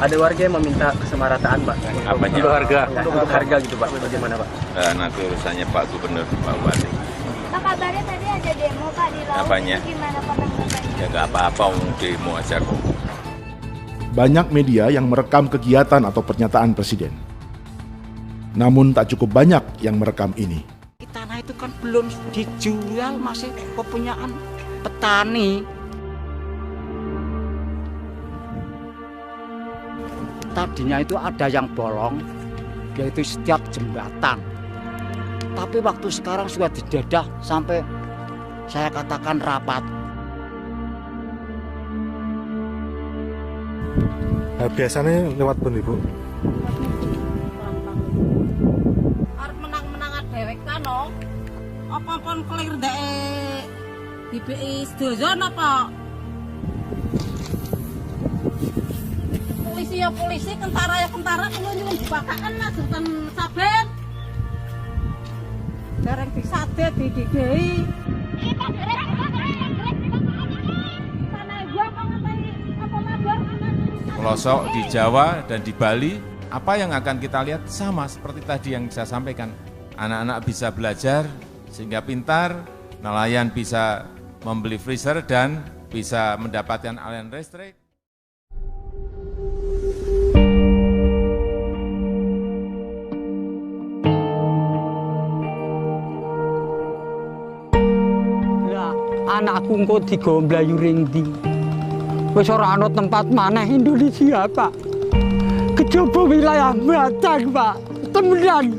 Ada warga yang meminta kesamarataan, Pak. Apanya? Untuk harga gitu, Pak. Bagaimana, Pak? Nanti urusannya Pak Gubernur, Pak Bupati. Pak, kabarnya tadi ada demo, Pak, di laut. Apanya? Gimana, Pak? Ya nggak apa-apa, demo aja kok. Banyak media yang merekam kegiatan atau pernyataan Presiden. Namun tak cukup banyak yang merekam ini. Tanah itu kan belum dijual, masih kepunyaan petani. Tadinya itu ada yang bolong, yaitu setiap jembatan. Tapi waktu sekarang sudah didedah sampai saya katakan rapat. Nah, biasanya lewat pun Ibu? Arep menang-menangan dhewek kan no. Apa pun clear dek DPI sedoyo napa? Polisi ya polisi, tentara ya tentara, kalau nyuwun dibakakan lah sultan saben. Dereng disadet dididei. Pelosok di Jawa dan di Bali, apa yang akan kita lihat sama seperti tadi yang saya sampaikan. Anak-anak bisa belajar sehingga pintar, nelayan bisa membeli freezer dan bisa mendapatkan aliran listrik. Lah, anakku engko digomblayu ring ndi. Wis ora ana tempat maneh Indonesia, Pak. Kejaba wilayah Batak, Pak. Temenan.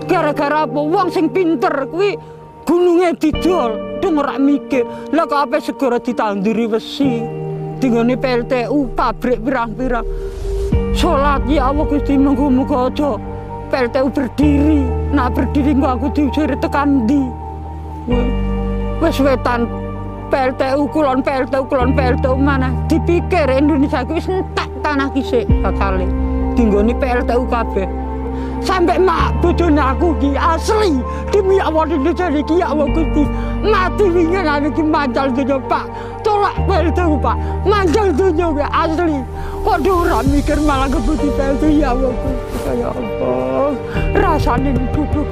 Gara-gara apa wong sing pinter kuwi gununge didol, dong ora mikir. Lah kok ape segera ditanduri besi. Dinggone PLTU pabrik pirang-pirang. Salat ya Allah Gusti, muga-muga aja PLTU berdiri. Nah berdiri kok aku diusir tekan ndi. Wis wetan PLTU kulon mana dipikir Indonesia ku wis entek tanah kisik bakale dinggone PLTU kabeh sampai mak bojone aku ki asli demi Allah Indonesia iki ya Allah Gusti mati wingi iki manjal donya Pak tolak PLTU Pak manjal donya ki asli kok ora mikir malah kebuti PLTU ya Allah Gusti ya Allah rasane duduk.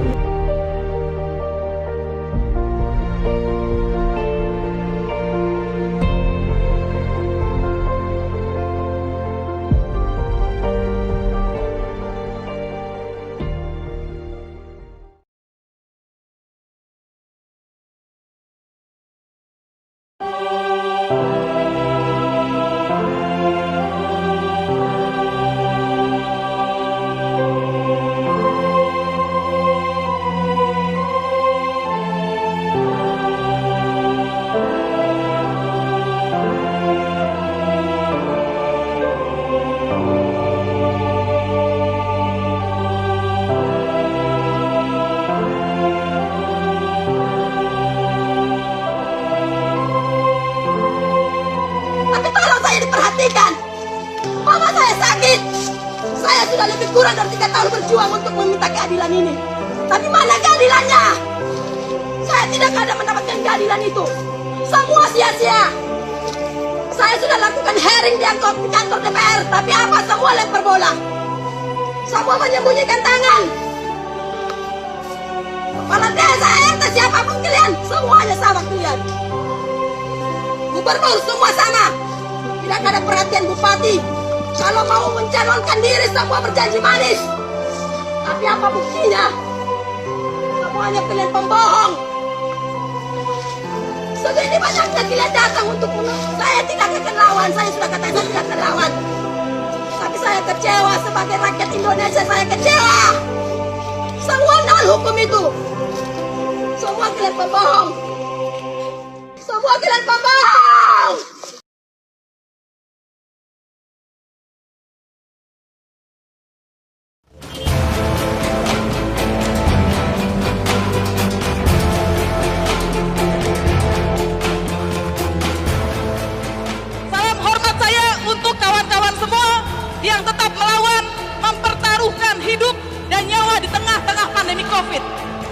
Mama saya sakit. Saya sudah lebih kurang dari 3 tahun berjuang untuk meminta keadilan ini. Tapi mana keadilannya? Saya tidak ada mendapatkan keadilan itu. Semua sia-sia. Saya sudah lakukan hearing di kantor DPR, tapi apa semua lempar bola. Semua menyembunyikan tangan. Kepala desa, RT, siapapun kalian, semuanya sama kalian. Gubernur semua sama. Tidak ada perhatian bupati. Kalau mau mencalonkan diri semua berjanji manis. Tapi apa buktinya? Semuanya kalian pembohong. Segini banyaknya kalian datang untuk menolong. Saya tidak akan lawan. Saya sudah katakan saya tidak akan lawan. Tapi saya kecewa sebagai rakyat Indonesia. Saya kecewa. Semua nol hukum itu. Semua kalian pembohong. Semua kalian pembohong. Yang tetap melawan, mempertaruhkan hidup dan nyawa di tengah-tengah pandemi COVID.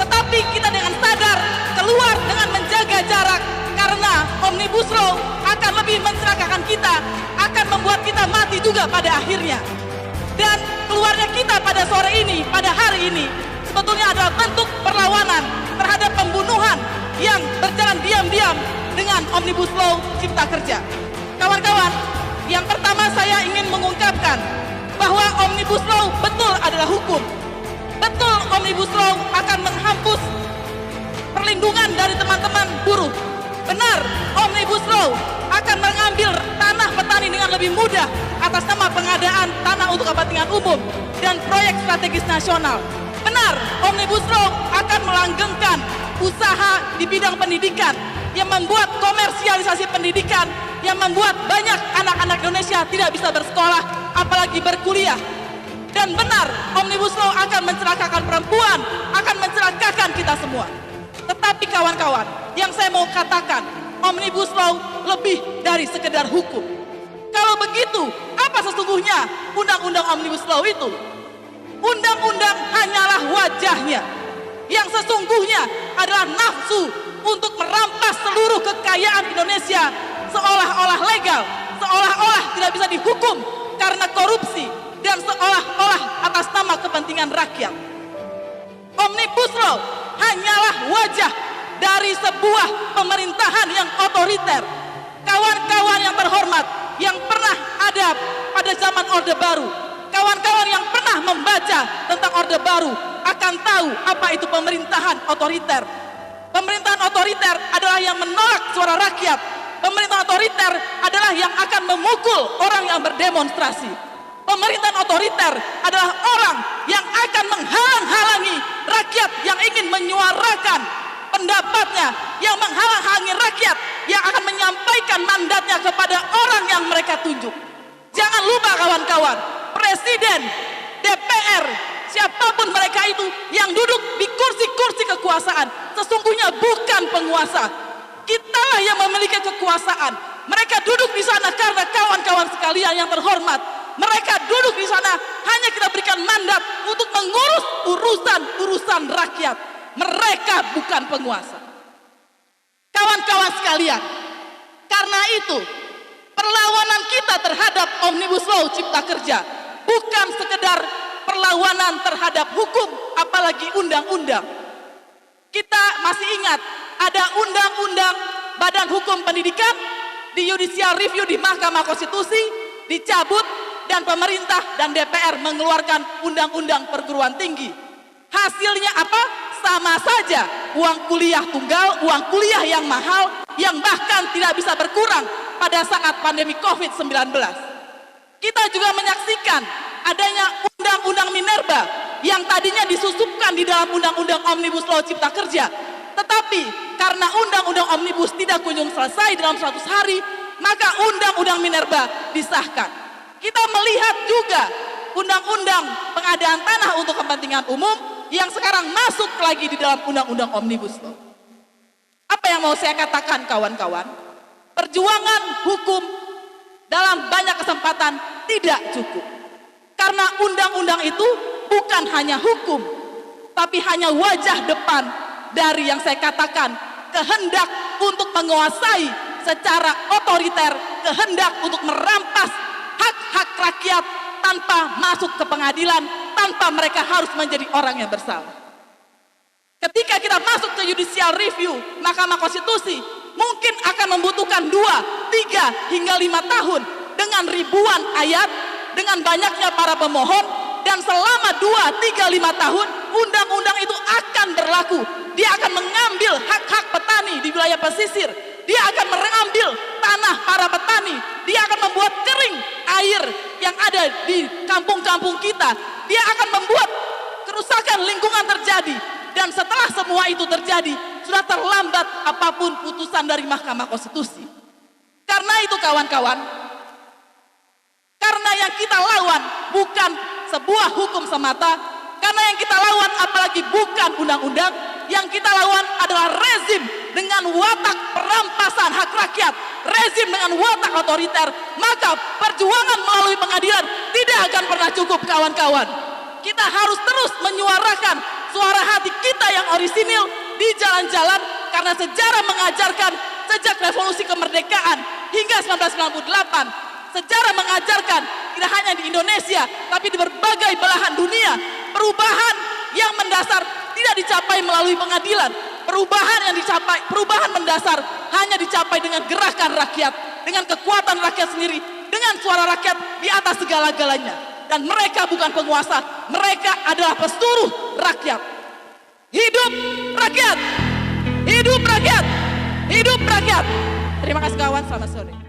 Tetapi kita dengan sadar keluar dengan menjaga jarak, karena Omnibus Law akan lebih mencelakakan kita, akan membuat kita mati juga pada akhirnya. Dan keluarnya kita pada sore ini, pada hari ini, sebetulnya adalah bentuk perlawanan terhadap pembunuhan yang berjalan diam-diam dengan Omnibus Law Cipta Kerja. Kawan-kawan, yang pertama saya ingin mengungkapkan bahwa Omnibus Law betul adalah hukum. Betul Omnibus Law akan menghapus perlindungan dari teman-teman buruh. Benar, Omnibus Law akan mengambil tanah petani dengan lebih mudah atas nama pengadaan tanah untuk kepentingan umum dan proyek strategis nasional. Benar, Omnibus Law akan melanggengkan usaha di bidang pendidikan yang membuat komersialisasi pendidikan, yang membuat banyak anak-anak Indonesia tidak bisa bersekolah, apalagi berkuliah. Dan benar, Omnibus Law akan mencelakakan perempuan, akan mencelakakan kita semua. Tetapi kawan-kawan, yang saya mau katakan, Omnibus Law lebih dari sekedar hukum. Kalau begitu, apa sesungguhnya undang-undang Omnibus Law itu? Undang-undang hanyalah wajahnya. Yang sesungguhnya adalah nafsu untuk merampas seluruh kekayaan Indonesia seolah-olah legal, seolah-olah tidak bisa dihukum karena korupsi, dan seolah-olah atas nama kepentingan rakyat. Omnibus Law hanyalah wajah dari sebuah pemerintahan yang otoriter. Kawan-kawan yang terhormat yang pernah ada pada zaman Orde Baru, kawan-kawan yang pernah membaca tentang Orde Baru akan tahu apa itu pemerintahan otoriter. Pemerintahan otoriter adalah yang menolak suara rakyat. Pemerintahan otoriter adalah yang akan memukul orang yang berdemonstrasi. Pemerintahan otoriter adalah orang yang akan menghalang-halangi rakyat yang ingin menyuarakan pendapatnya, yang menghalang-halangi rakyat yang akan menyampaikan mandatnya kepada orang yang mereka tunjuk. Jangan lupa kawan-kawan, Presiden, DPR, siapapun mereka itu yang duduk di kursi-kursi kekuasaan sesungguhnya bukan penguasa. Kitalah yang memiliki kekuasaan. Mereka duduk di sana karena kawan-kawan sekalian yang terhormat, mereka duduk di sana hanya kita berikan mandat untuk mengurus urusan-urusan rakyat. Mereka bukan penguasa. Kawan-kawan sekalian, karena itu perlawanan kita terhadap Omnibus Law Cipta Kerja bukan sekedar perlawanan terhadap hukum, apalagi undang-undang. Kita masih ingat ada undang-undang Badan Hukum Pendidikan di judicial review di Mahkamah Konstitusi dicabut, dan pemerintah dan DPR mengeluarkan undang-undang perguruan tinggi. Hasilnya apa? Sama saja, uang kuliah tunggal, uang kuliah yang mahal, yang bahkan tidak bisa berkurang pada saat pandemi COVID-19. Kita juga menyaksikan adanya undang-undang Minerba yang tadinya disusupkan di dalam undang-undang Omnibus Law Cipta Kerja. Tetapi karena undang-undang Omnibus tidak kunjung selesai dalam 100 hari, maka undang-undang Minerba disahkan. Kita melihat juga undang-undang pengadaan tanah untuk kepentingan umum yang sekarang masuk lagi di dalam undang-undang Omnibus Law. Apa yang mau saya katakan kawan-kawan? Perjuangan hukum dalam banyak kesempatan tidak cukup. Karena undang-undang itu bukan hanya hukum, tapi hanya wajah depan dari yang saya katakan kehendak untuk menguasai secara otoriter, kehendak untuk merampas hak-hak rakyat tanpa masuk ke pengadilan, tanpa mereka harus menjadi orang yang bersalah. Ketika kita masuk ke judicial review Mahkamah Konstitusi, mungkin akan membutuhkan 2, 3, hingga 5 tahun dengan ribuan ayat, dengan banyaknya para pemohon, dan selama 2, 3, 5 tahun undang-undang itu akan berlaku. Dia akan mengambil hak-hak petani di wilayah pesisir, dia akan mengambil tanah para petani, dia akan membuat kering air yang ada di kampung-kampung kita, dia akan membuat kerusakan lingkungan terjadi. Dan setelah semua itu terjadi, sudah terlambat apapun putusan dari Mahkamah Konstitusi. Karena itu kawan-kawan, karena yang kita lawan bukan sebuah hukum semata, karena yang kita lawan apalagi bukan undang-undang, yang kita lawan adalah rezim dengan watak perampasan hak rakyat, rezim dengan watak otoriter, maka perjuangan melalui pengadilan tidak akan pernah cukup kawan-kawan. Kita harus terus menyuarakan suara hati kita yang orisinil di jalan-jalan, karena sejarah mengajarkan sejak revolusi kemerdekaan hingga 1998, sejarah mengajarkan tidak hanya di Indonesia, tapi di berbagai belahan dunia. Perubahan yang mendasar tidak dicapai melalui pengadilan. Perubahan mendasar hanya dicapai dengan gerakan rakyat, dengan kekuatan rakyat sendiri, dengan suara rakyat di atas segala-galanya. Dan mereka bukan penguasa, mereka adalah pesuruh rakyat. Hidup rakyat! Hidup rakyat! Hidup rakyat! Terima kasih kawan, selamat sore.